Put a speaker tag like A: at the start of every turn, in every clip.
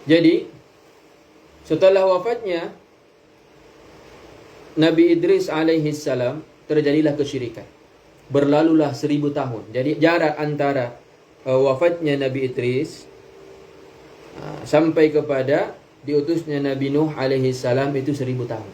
A: Jadi setelah wafatnya Nabi Idris alaihi salam, terjadilah kesyirikan. Berlalulah 1000 tahun. Jadi jarak antara wafatnya Nabi Idris sampai kepada diutusnya Nabi Nuh alaihi salam itu 1000 tahun.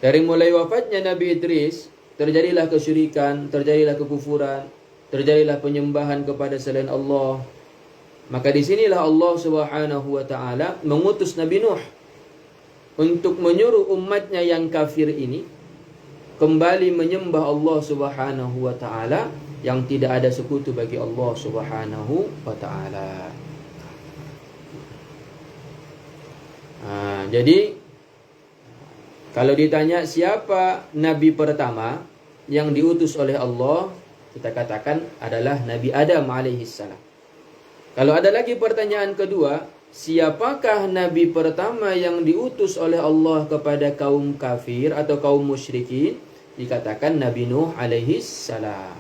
A: Dari mulai wafatnya Nabi Idris, terjadilah kesyirikan, terjadilah kekufuran, terjadilah penyembahan kepada selain Allah. Maka di sinilah Allah Subhanahu wa taala mengutus Nabi Nuh untuk menyuruh umatnya yang kafir ini kembali menyembah Allah Subhanahu wa taala yang tidak ada sekutu bagi Allah Subhanahu wa taala. Jadi kalau ditanya siapa nabi pertama yang diutus oleh Allah, kita katakan adalah Nabi Adam alaihissalam. Kalau ada lagi pertanyaan kedua, siapakah nabi pertama yang diutus oleh Allah kepada kaum kafir atau kaum musyrikin? Dikatakan Nabi Nuh alaihissalam.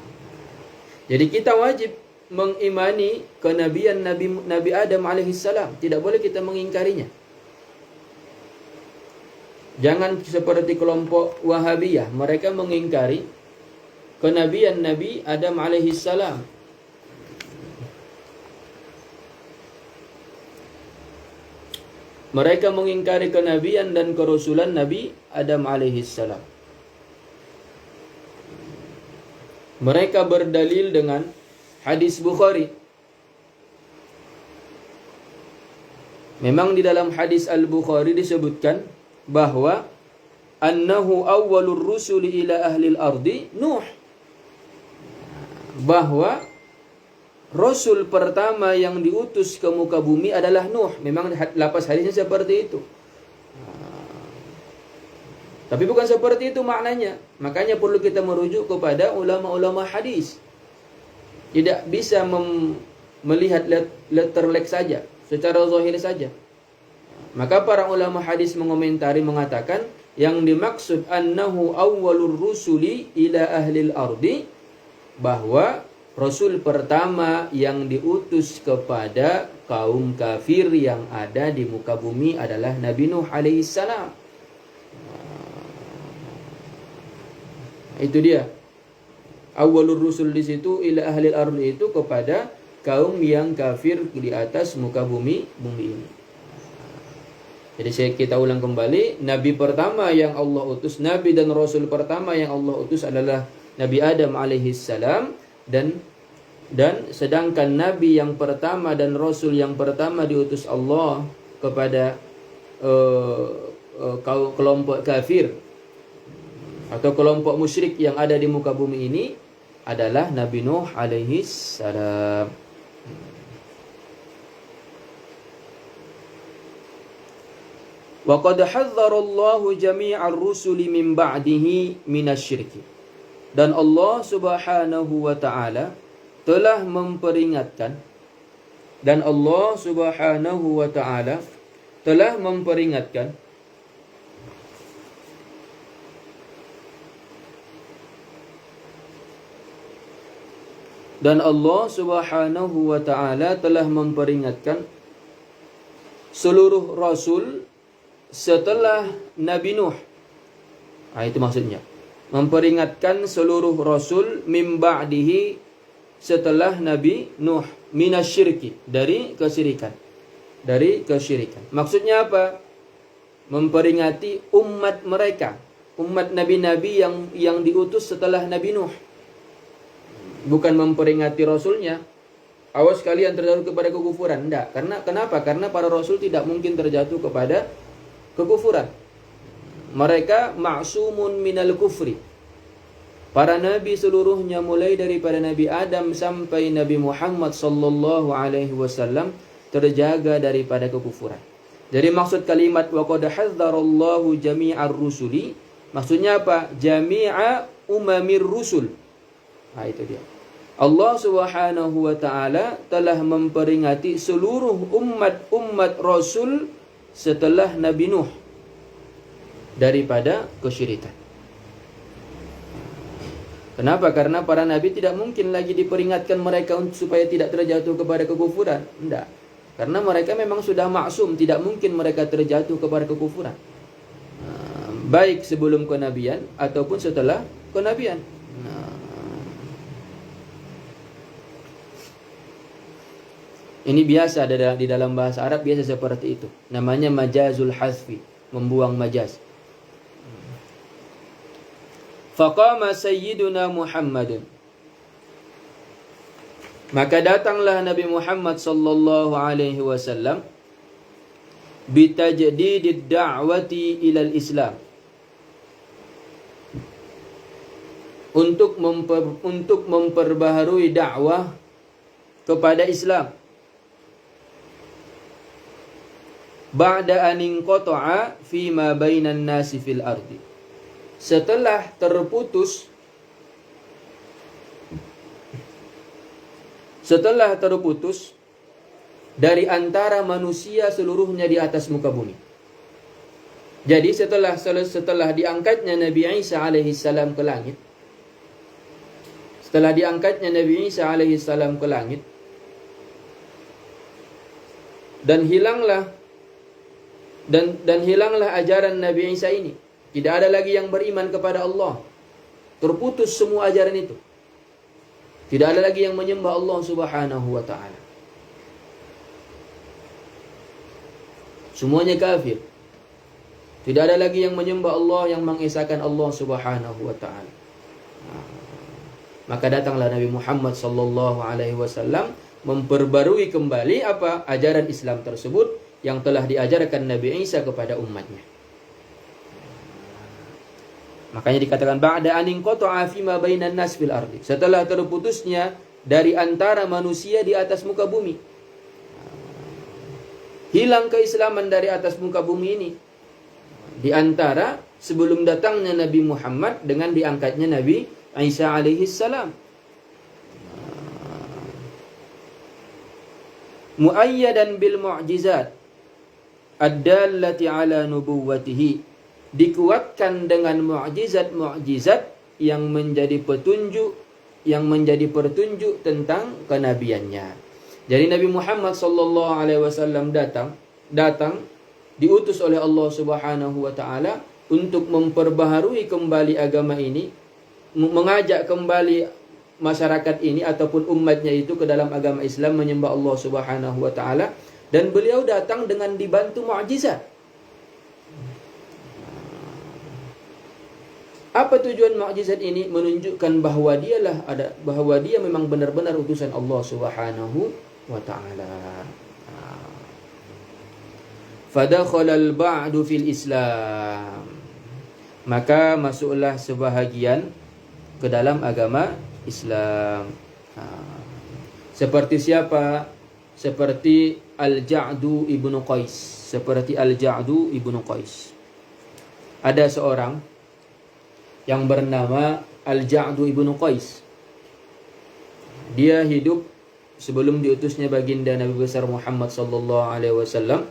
A: Jadi kita wajib mengimani kenabian Nabi Adam alaihissalam. Tidak boleh kita mengingkarinya. Jangan seperti kelompok Wahabiyah, mereka mengingkari kenabian Nabi Adam alaihissalam. Mereka mengingkari kenabian dan kerasulan Nabi Adam alaihissalam. Mereka berdalil dengan hadis Bukhari. Memang di dalam hadis Al-Bukhari disebutkan bahwa annahu awwalur rusuli ila ahlil ardi Nuh, bahwa rasul pertama yang diutus ke muka bumi adalah Nuh. Memang lapas hadisnya seperti itu, tapi bukan seperti itu maknanya. Makanya perlu kita merujuk kepada ulama-ulama hadis. Tidak bisa melihat letterlek saja, secara zahir saja. Maka para ulama hadis mengomentari, mengatakan yang dimaksud annahu awwalur rusuli ila ahlil ardi, bahwa rasul pertama yang diutus kepada kaum kafir yang ada di muka bumi adalah Nabi Nuh alaihissalam. Itu dia. Awwalur rusul di situ ila ahlil ardi itu kepada kaum yang kafir di atas muka bumi ini. Jadi kita ulang kembali, nabi pertama yang Allah utus, nabi dan rasul pertama yang Allah utus adalah Nabi Adam alaihissalam, dan sedangkan nabi yang pertama dan rasul yang pertama diutus Allah kepada kelompok kafir atau kelompok musyrik yang ada di muka bumi ini adalah Nabi Nuh alaihissalam. Wa qad hadzara Allahu jami'ar rusuli min ba'dihi minasyirki. Dan Allah Subhanahu wa taala telah memperingatkan, dan Allah Subhanahu wa taala telah memperingatkan dan Allah Subhanahu wa taala telah memperingatkan seluruh rasul setelah Nabi Nuh. Itu maksudnya. Memperingatkan seluruh rasul min ba'dihi, setelah Nabi Nuh, minasyirki, dari kesyirikan. Dari kesyirikan. Maksudnya apa? Memperingati umat mereka, umat nabi-nabi yang diutus setelah Nabi Nuh. Bukan memperingati rasulnya. Awas kalian terjatuh kepada kekufuran. Tidak. Kenapa? Karena para rasul tidak mungkin terjatuh kepada kekufuran. Mereka ma'sumun minal kufri. Para nabi seluruhnya mulai daripada Nabi Adam sampai Nabi Muhammad sallallahu alaihi wasallam terjaga daripada kekufuran. Jadi maksud kalimat wa qad hadzarallahu jami'ar rusuli, maksudnya apa? Jami'a umamir rusul. Itu dia. Allah Subhanahu wa taala telah memperingati seluruh umat rasul setelah Nabi Nuh daripada kesyirikan. Kenapa? Karena para nabi tidak mungkin lagi diperingatkan mereka supaya tidak terjatuh kepada kekufuran. Tidak. Karena mereka memang sudah maksum, tidak mungkin mereka terjatuh kepada kekufuran. Baik sebelum kenabian ataupun setelah kenabian. Ini biasa di dalam bahasa Arab, biasa seperti itu. Namanya majazul hazfi, membuang majaz. Faqama sayyiduna Muhammadun. Maka datanglah Nabi Muhammad sallallahu alaihi wasallam bitajdidid da'wati ilal Islam, untuk memperbaharui dakwah kepada Islam. Ba'da an inqata'a fi ma bainan nasi fil ardi. Setelah terputus dari antara manusia seluruhnya di atas muka bumi. Jadi setelah diangkatnya Nabi Isa alaihi salam ke langit, dan hilanglah ajaran Nabi Isa ini. Tidak ada lagi yang beriman kepada Allah. Terputus semua ajaran itu. Tidak ada lagi yang menyembah Allah Subhanahu wa ta'ala. Semuanya kafir. Tidak ada lagi yang menyembah Allah, yang mengesahkan Allah Subhanahu wa ta'ala. Maka datanglah Nabi Muhammad sallallahu alaihi wasallam memperbarui kembali ajaran Islam tersebut yang telah diajarkan Nabi Isa kepada umatnya. Makanya dikatakan ba'da an inqata'a fi ma bainan nas fil ardi. Setelah terputusnya dari antara manusia di atas muka bumi. Hilang keislaman dari atas muka bumi ini. Di antara sebelum datangnya Nabi Muhammad dengan diangkatnya Nabi Isa alaihi salam. Muayyadan bil mu'jizat ad-dallati ala nubuwwatihi. Dikuatkan dengan mu'jizat-mu'jizat yang menjadi petunjuk, yang menjadi pertunjuk tentang kenabiannya. Jadi Nabi Muhammad sallallahu alaihi wasallam datang diutus oleh Allah Subhanahu wa taala untuk memperbaharui kembali agama ini, mengajak kembali masyarakat ini ataupun umatnya itu ke dalam agama Islam, menyembah Allah Subhanahu wa taala, dan beliau datang dengan dibantu mukjizat. Apa tujuan mukjizat ini? Menunjukkan bahwa dia memang benar-benar utusan Allah Subhanahu wa taala. Fadakhala al-ba'du fil Islam. Maka masuklah sebahagian ke dalam agama Islam. Seperti siapa? Seperti Al-Ja'du ibnu Qais. Ada seorang yang bernama Al-Ja'du ibnu Qais. Dia hidup sebelum diutusnya baginda Nabi besar Muhammad sallallahu alaihi wasallam,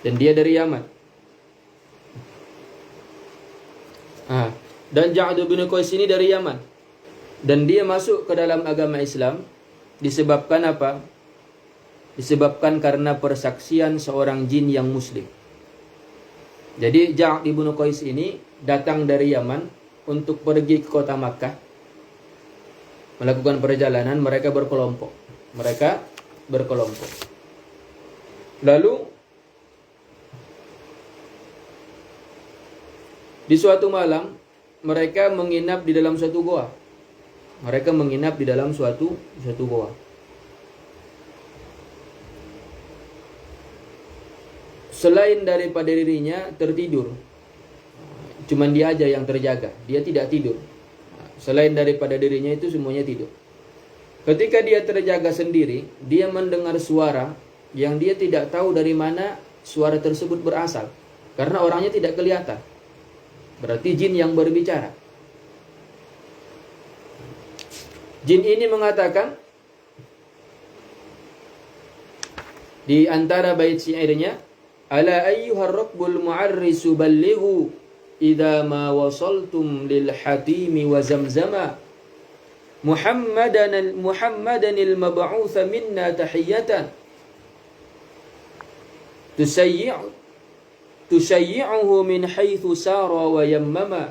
A: dan dia dari Yaman. Dan Ja'du ibnu Qais ini dari Yaman, dan dia masuk ke dalam agama Islam disebabkan apa? Disebabkan karena persaksian seorang jin yang muslim. Jadi Ja'd ibnu Qais ini datang dari Yaman untuk pergi ke kota Makkah, melakukan perjalanan. Mereka berkelompok. Lalu di suatu malam mereka menginap di dalam suatu goa. Selain daripada dirinya tertidur, cuman dia aja yang terjaga, dia tidak tidur. Selain daripada dirinya itu semuanya tidur. Ketika dia terjaga sendiri, dia mendengar suara yang dia tidak tahu dari mana suara tersebut berasal, karena orangnya tidak kelihatan. Berarti jin yang berbicara. Jin ini mengatakan di antara bait syairnya, ala ayyuhar rabbul mu'arrisu ballighu idza ma wasaltum lil hatimi wa zamzama Muhammadan al mab'utsa minna tahiyatan tusayyi'uhu min haitsu sara wa yammama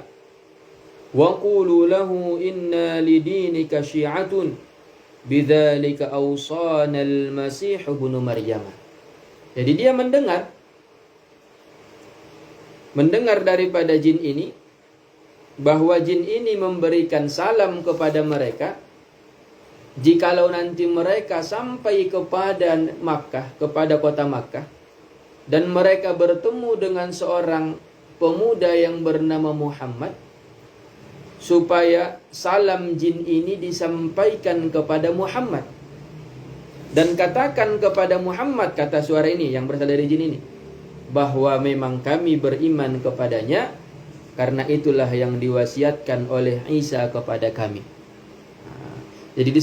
A: wa qulu lahu inna lidinika syi'atun bidzalika awsana al-masih ibnu maryam. Jadi dia mendengar daripada jin ini bahwa jin ini memberikan salam kepada mereka jikalau nanti mereka sampai kepada Makkah, kepada kota Makkah, dan mereka bertemu dengan seorang pemuda yang bernama Muhammad, supaya salam jin ini disampaikan kepada Muhammad. Dan katakan kepada Muhammad, kata suara ini yang berasal dari jin ini, bahwa memang kami beriman kepadanya, karena itulah yang diwasiatkan oleh Isa kepada kami. Jadi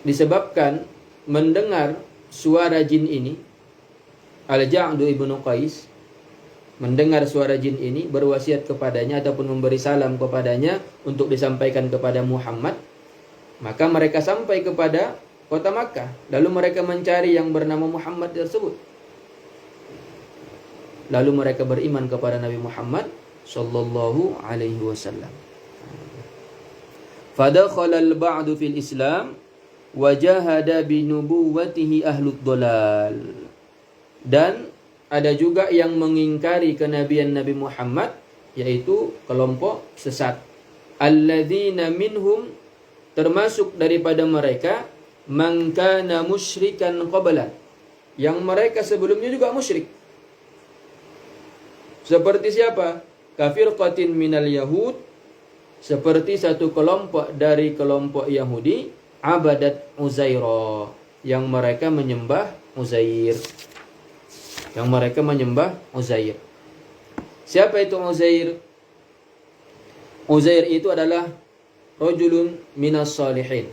A: disebabkan mendengar suara jin ini, Al-Ja'du ibnu Qais mendengar suara jin ini berwasiat kepadanya ataupun memberi salam kepadanya untuk disampaikan kepada Muhammad, maka mereka sampai kepada kota Makkah. Lalu mereka mencari yang bernama Muhammad tersebut. Lalu mereka beriman kepada Nabi Muhammad sallallahu alaihi wasallam. Fadakhala al-ba'du fil Islam wa jahada bi nubuwwatihi ahlud dhalal. Dan ada juga yang mengingkari kenabian Nabi Muhammad, yaitu kelompok sesat. Alladzina minhum, termasuk daripada mereka, man kana musyrikan qabla, yang mereka sebelumnya juga musyrik. Seperti siapa? Kafirqatin minal yahud, seperti satu kelompok dari kelompok Yahudi, abadat Uzaira, yang mereka menyembah Uzair. Yang mereka menyembah Uzair. Siapa itu Uzair? Uzair itu adalah rajulun minas salihin.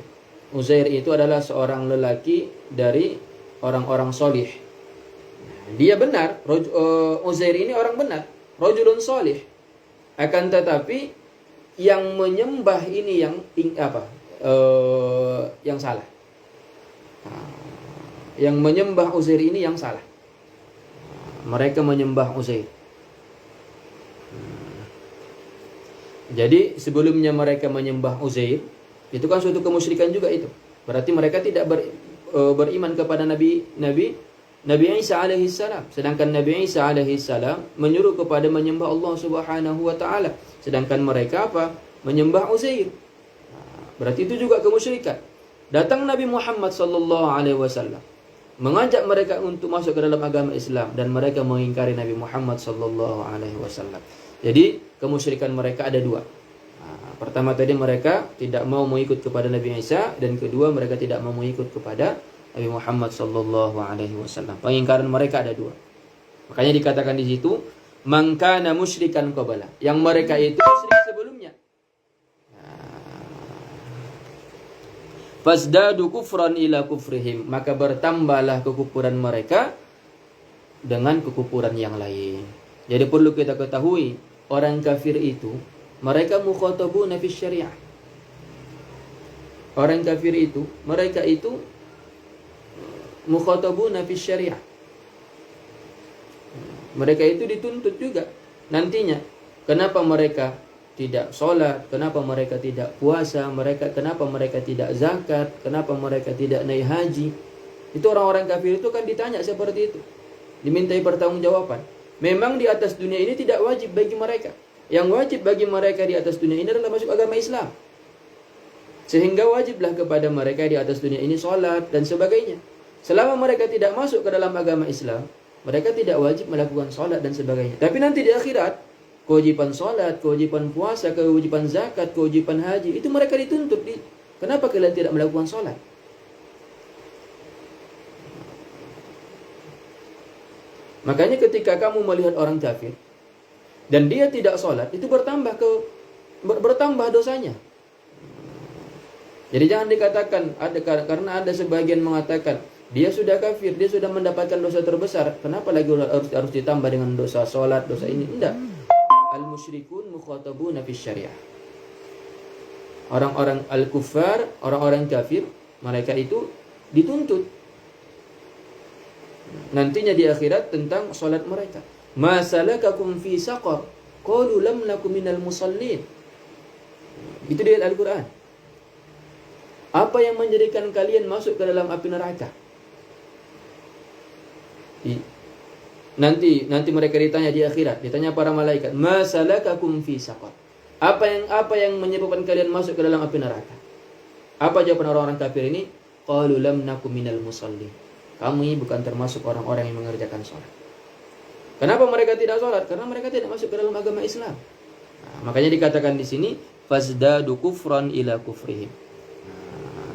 A: Uzair itu adalah seorang lelaki dari orang-orang solih. Dia benar, Uzair ini orang benar, rajulun salih. Akan tetapi yang menyembah ini yang salah. Yang menyembah Uzair ini yang salah. Mereka menyembah Uzair. Jadi sebelumnya mereka menyembah Uzair, itu kan suatu kemusyrikan juga itu. Berarti mereka tidak beriman kepada Nabi Isa alaihi salam. Sedangkan Nabi Isa alaihi salam menyuruh kepada menyembah Allah Subhanahu wa taala. Sedangkan mereka apa? Menyembah Uzair. Berarti itu juga kemusyrikan. Datang Nabi Muhammad sallallahu alaihi wasallam mengajak mereka untuk masuk ke dalam agama Islam, dan mereka mengingkari Nabi Muhammad sallallahu alaihi wasallam. Jadi kemusyrikan mereka ada dua. Pertama tadi mereka tidak mau mengikut kepada Nabi Isa, dan kedua mereka tidak mau mengikut kepada Nabi Muhammad sallallahu alaihi wasallam. Pengingkaran mereka ada dua. Makanya dikatakan di situ, man kana musyrikan qabla, yang mereka itu musyrik sebelumnya. Fasdadu kufran ila kufrihim, maka bertambahlah kekufuran mereka dengan kekufuran yang lain. Jadi perlu kita ketahui, orang kafir itu mereka mukhatabuna fi syariah. Orang kafir itu mereka itu mukhatabuna fi syariah. Mereka itu dituntut juga nantinya. Kenapa mereka tidak sholat, kenapa mereka tidak puasa, kenapa mereka tidak zakat, kenapa mereka tidak naik haji. Itu orang-orang kafir itu kan ditanya seperti itu, dimintai pertanggungjawaban. Memang di atas dunia ini tidak wajib bagi mereka. Yang wajib bagi mereka di atas dunia ini adalah masuk agama Islam. Sehingga wajiblah kepada mereka di atas dunia ini sholat dan sebagainya. Selama mereka tidak masuk ke dalam agama Islam, mereka tidak wajib melakukan sholat dan sebagainya. Tapi nanti di akhirat, kewajiban sholat, kewajiban puasa, kewajiban zakat, kewajiban haji, itu mereka dituntut. Kenapa kalian tidak melakukan sholat? Makanya ketika kamu melihat orang kafir dan dia tidak sholat, itu bertambah dosanya. Jadi jangan dikatakan karena ada sebagian mengatakan dia sudah kafir, dia sudah mendapatkan dosa terbesar, kenapa lagi harus ditambah dengan dosa sholat, dosa ini? Tidak. Al-musyrikun mukhatabuna fi syariah. Orang-orang al-kuffar, orang-orang kafir, mereka itu dituntut nantinya di akhirat tentang salat mereka. Ma salakakum fi saqar? Qalu lam nakum minal musallin. Itu di Al-Qur'an. Apa yang menjadikan kalian masuk ke dalam api neraka? Nanti mereka ditanya di akhirat, ditanya para malaikat, ma salakakum fi saqar? Apa yang menyebabkan kalian masuk ke dalam api neraka? Apa jawaban orang-orang kafir ini? Qalu lam nakum minal musallin. Kami bukan termasuk orang-orang yang mengerjakan sholat. Kenapa mereka tidak sholat? Karena mereka tidak masuk ke dalam agama Islam. Nah, makanya dikatakan di sini fasdadu kufran ila kufrihim.